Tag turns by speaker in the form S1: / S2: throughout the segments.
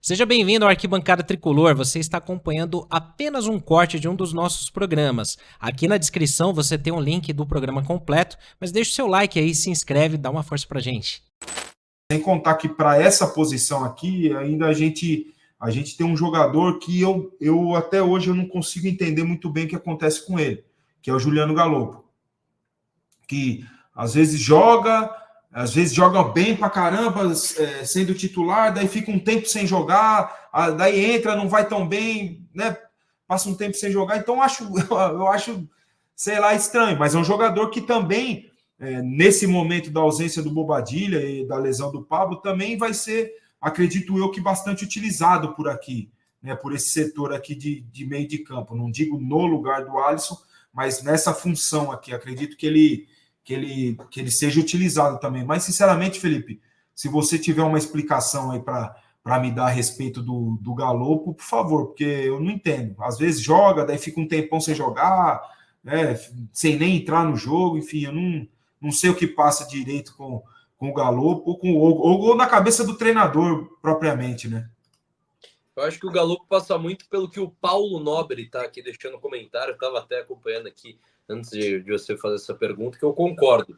S1: Seja bem-vindo ao Arquibancada Tricolor. Você está acompanhando apenas um corte de um dos nossos programas. Aqui na descrição você tem um link do programa completo, mas deixa o seu like aí, se inscreve, dá uma força pra gente.
S2: Sem contar que para essa posição aqui, ainda a gente tem um jogador que eu até hoje eu não consigo entender muito bem o que acontece com ele, que é o Juliano Galopo, que às vezes joga bem pra caramba, sendo titular, daí fica um tempo sem jogar, daí entra, não vai tão bem, né? Passa um tempo sem jogar, então eu acho, sei lá, estranho, mas é um jogador que também, nesse momento da ausência do Bobadilla e da lesão do Pablo, também vai ser, acredito eu, que bastante utilizado por aqui, né? Por esse setor aqui de meio de campo. Não digo no lugar do Alisson, mas nessa função aqui, acredito que ele seja utilizado também. Mas, sinceramente, Felipe, se você tiver uma explicação aí para me dar a respeito do Galopo, por favor, porque eu não entendo. Às vezes joga, daí fica um tempão sem jogar, né, sem nem entrar no jogo, enfim, eu não sei o que passa direito com o Galopo ou na cabeça do treinador propriamente, né?
S3: Eu acho que o Galo passa muito pelo que o Paulo Nobre está aqui deixando no comentário. Eu estava até acompanhando aqui antes de você fazer essa pergunta, que eu concordo.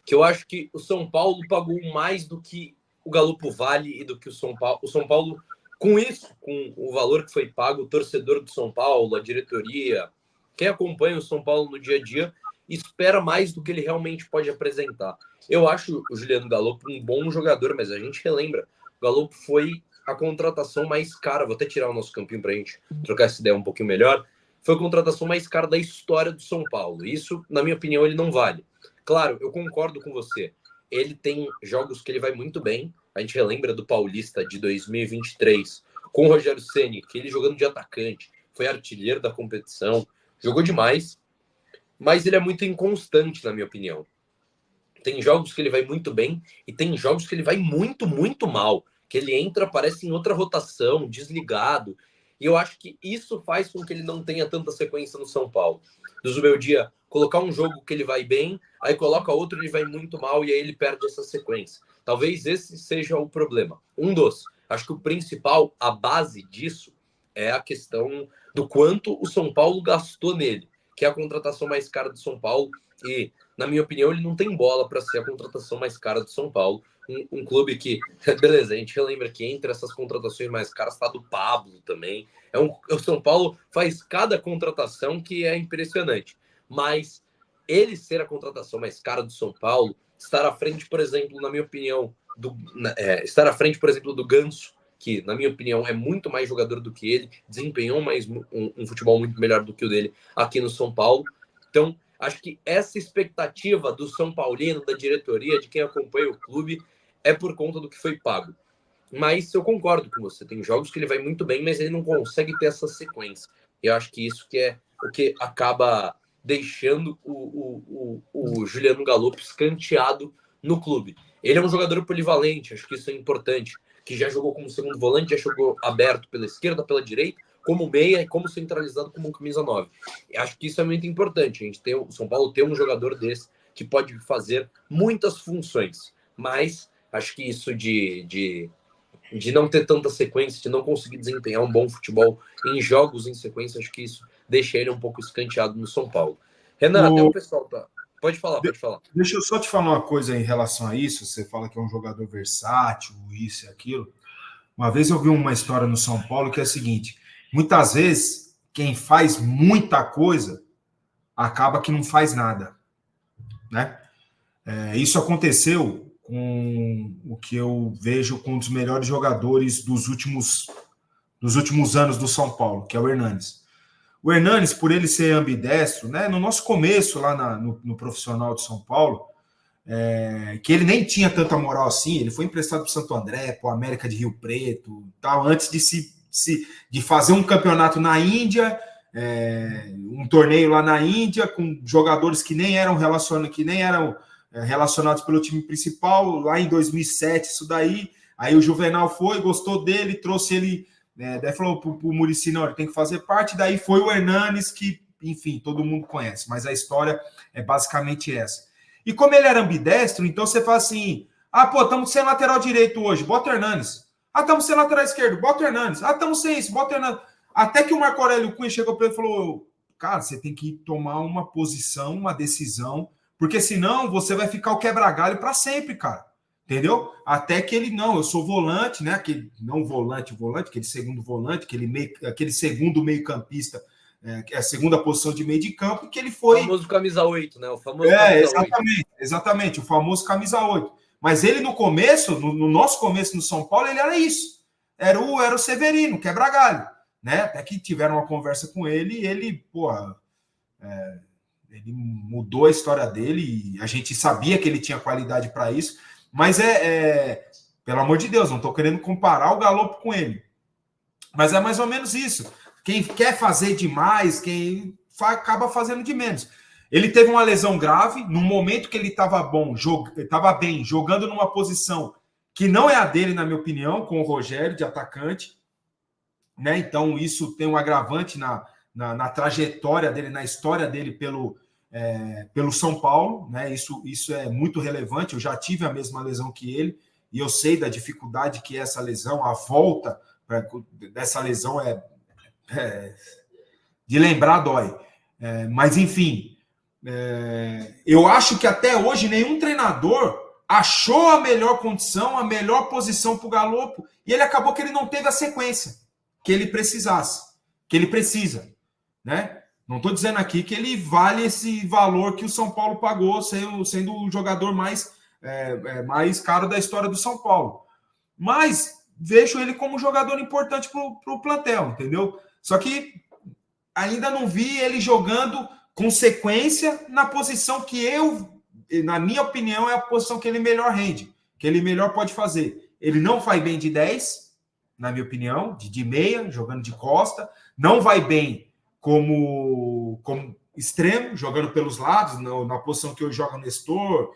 S3: Que eu acho que o São Paulo pagou mais do que o Galopo vale e do que o São Paulo. O São Paulo, com isso, com o valor que foi pago, o torcedor do São Paulo, a diretoria, quem acompanha o São Paulo no dia a dia, espera mais do que ele realmente pode apresentar. Eu acho o Juliano Galopo um bom jogador, mas a gente relembra, o Galopo foi a contratação mais cara, vou até tirar o nosso campinho para a gente trocar essa ideia um pouquinho melhor, foi a contratação mais cara da história do São Paulo. Isso, na minha opinião, ele não vale. Claro, eu concordo com você. Ele tem jogos que ele vai muito bem. A gente relembra do Paulista de 2023, com o Rogério Ceni, que ele jogando de atacante, foi artilheiro da competição, jogou demais, mas ele é muito inconstante, na minha opinião. Tem jogos que ele vai muito bem e tem jogos que ele vai muito, muito mal. Que ele entra, aparece em outra rotação, desligado. E eu acho que isso faz com que ele não tenha tanta sequência no São Paulo. Do Zubeldia, colocar um jogo que ele vai bem, aí coloca outro, ele vai muito mal e aí ele perde essa sequência. Talvez esse seja o problema. Um dos. Acho que o principal, a base disso, é a questão do quanto o São Paulo gastou nele, que é a contratação mais cara do São Paulo. E, na minha opinião, ele não tem bola para ser a contratação mais cara do São Paulo. Um clube que, beleza, a gente relembra que entre essas contratações mais caras está do Pablo também. O São Paulo faz cada contratação que é impressionante. Mas ele ser a contratação mais cara do São Paulo, estar à frente, por exemplo, na minha opinião, estar à frente, por exemplo, do Ganso, que, na minha opinião, é muito mais jogador do que ele, desempenhou um futebol muito melhor do que o dele aqui no São Paulo. Então, acho que essa expectativa do São Paulino, da diretoria, de quem acompanha o clube, é por conta do que foi pago. Mas eu concordo com você. Tem jogos que ele vai muito bem, mas ele não consegue ter essa sequência. Eu acho que isso que é o que acaba deixando o Juliano Galopo escanteado no clube. Ele é um jogador polivalente, acho que isso é importante, que já jogou como segundo volante, já jogou aberto pela esquerda, pela direita, como meia e como centralizado como camisa 9. Acho que isso é muito importante. A gente tem o São Paulo ter um jogador desse que pode fazer muitas funções, mas acho que isso de não ter tanta sequência, de não conseguir desempenhar um bom futebol em jogos em sequência, acho que isso deixa ele um pouco escanteado no São Paulo. Renan, até o pessoal tá. Pode falar, pode falar.
S2: Deixa eu só te falar uma coisa em relação a isso. Você fala que é um jogador versátil, isso e aquilo. Uma vez eu vi uma história no São Paulo que é a seguinte: muitas vezes quem faz muita coisa acaba que não faz nada, né? Isso aconteceu com o que eu vejo com um dos melhores jogadores dos últimos anos do São Paulo, que é o Hernanes. O Hernanes, por ele ser ambidestro, né, no nosso começo lá no profissional de São Paulo, que ele nem tinha tanta moral assim, ele foi emprestado para o Santo André, para o América de Rio Preto, tal, antes de fazer um campeonato na Índia, um torneio lá na Índia, com jogadores que nem eram relacionados pelo time principal, lá em 2007, isso daí. Aí o Juvenal foi, gostou dele, trouxe ele, daí falou para o Muricy, não, ele tem que fazer parte, daí foi o Hernanes, que, enfim, todo mundo conhece, mas a história é basicamente essa. E como ele era ambidestro, então você fala assim, pô, estamos sem lateral direito hoje, bota o Hernanes. Ah, estamos sem lateral esquerdo, bota o Hernanes. Ah, estamos sem isso, bota o Hernanes. Até que o Marco Aurélio Cunha chegou para ele e falou, cara, você tem que tomar uma posição, uma decisão, porque senão você vai ficar o quebra-galho para sempre, cara. Entendeu? Até que ele, não, eu sou volante, né? Aquele, não volante, aquele segundo volante, aquele segundo meio-campista, a segunda posição de meio de campo, que ele foi.
S3: O famoso camisa 8, né? O famoso camisa 8.
S2: Exatamente, o famoso camisa 8. Mas ele no começo, no nosso começo no São Paulo, ele era isso. Era o Severino, quebra-galho. Né? Até que tiveram uma conversa com ele e ele, ele mudou a história dele e a gente sabia que ele tinha qualidade para isso. Mas pelo amor de Deus, não estou querendo comparar o Galopo com ele. Mas é mais ou menos isso. Quem quer fazer demais, quem acaba fazendo de menos. Ele teve uma lesão grave, no momento que ele estava bem, jogando numa posição que não é a dele, na minha opinião, com o Rogério, de atacante. Né? Então, isso tem um agravante na trajetória dele, na história dele pelo São Paulo, né? Isso é muito relevante. Eu já tive a mesma lesão que ele e eu sei da dificuldade que é essa lesão, a volta dessa lesão de lembrar dói. Mas enfim, eu acho que até hoje nenhum treinador achou a melhor condição, a melhor posição para o Galopo e ele acabou que ele não teve a sequência que ele precisasse, que ele precisa, né? Não estou dizendo aqui que ele vale esse valor que o São Paulo pagou, sendo o jogador mais caro da história do São Paulo. Mas vejo ele como um jogador importante para o plantel, entendeu? Só que ainda não vi ele jogando com sequência na posição que na minha opinião, é a posição que ele melhor rende, que ele melhor pode fazer. Ele não vai bem de 10, na minha opinião, de meia, jogando de costa, não vai bem como extremo, jogando pelos lados, na posição que eu jogo Nestor,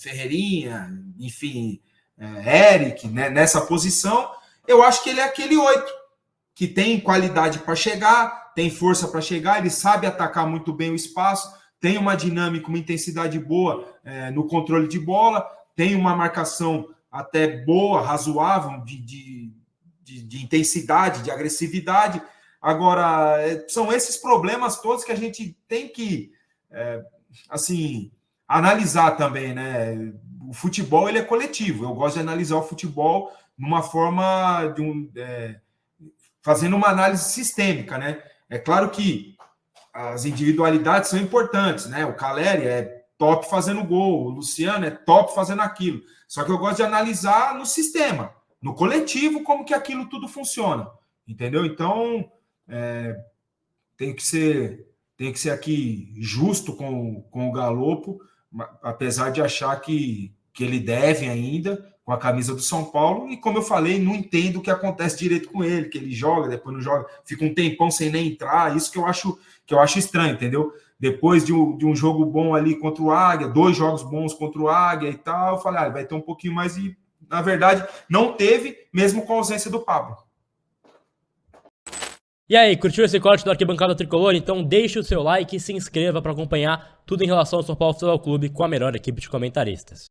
S2: Ferreirinha, enfim, Eric, né, nessa posição, eu acho que ele é aquele 8, que tem qualidade para chegar, tem força para chegar, ele sabe atacar muito bem o espaço, tem uma dinâmica, uma intensidade boa no controle de bola, tem uma marcação até boa, razoável, de intensidade, de agressividade. Agora, são esses problemas todos que a gente tem que analisar também, né? O futebol ele é coletivo. Eu gosto de analisar o futebol numa forma fazendo uma análise sistêmica, né? É claro que as individualidades são importantes, né? O Caleri é top fazendo gol, o Luciano é top fazendo aquilo. Só que eu gosto de analisar no sistema, no coletivo, como que aquilo tudo funciona, entendeu? Então, tem que ser aqui justo com o Galopo, apesar de achar que ele deve ainda com a camisa do São Paulo, e como eu falei, não entendo o que acontece direito com ele, que ele joga, depois não joga, fica um tempão sem nem entrar, isso que eu acho estranho, entendeu? Depois de um jogo bom ali contra o Águia, 2 jogos bons contra o Águia e tal, eu falei, vai ter um pouquinho mais, e na verdade não teve, mesmo com a ausência do Pablo.
S4: E aí, curtiu esse corte do Arquibancada Tricolor? Então deixe o seu like e se inscreva para acompanhar tudo em relação ao São Paulo Futebol Clube com a melhor equipe de comentaristas.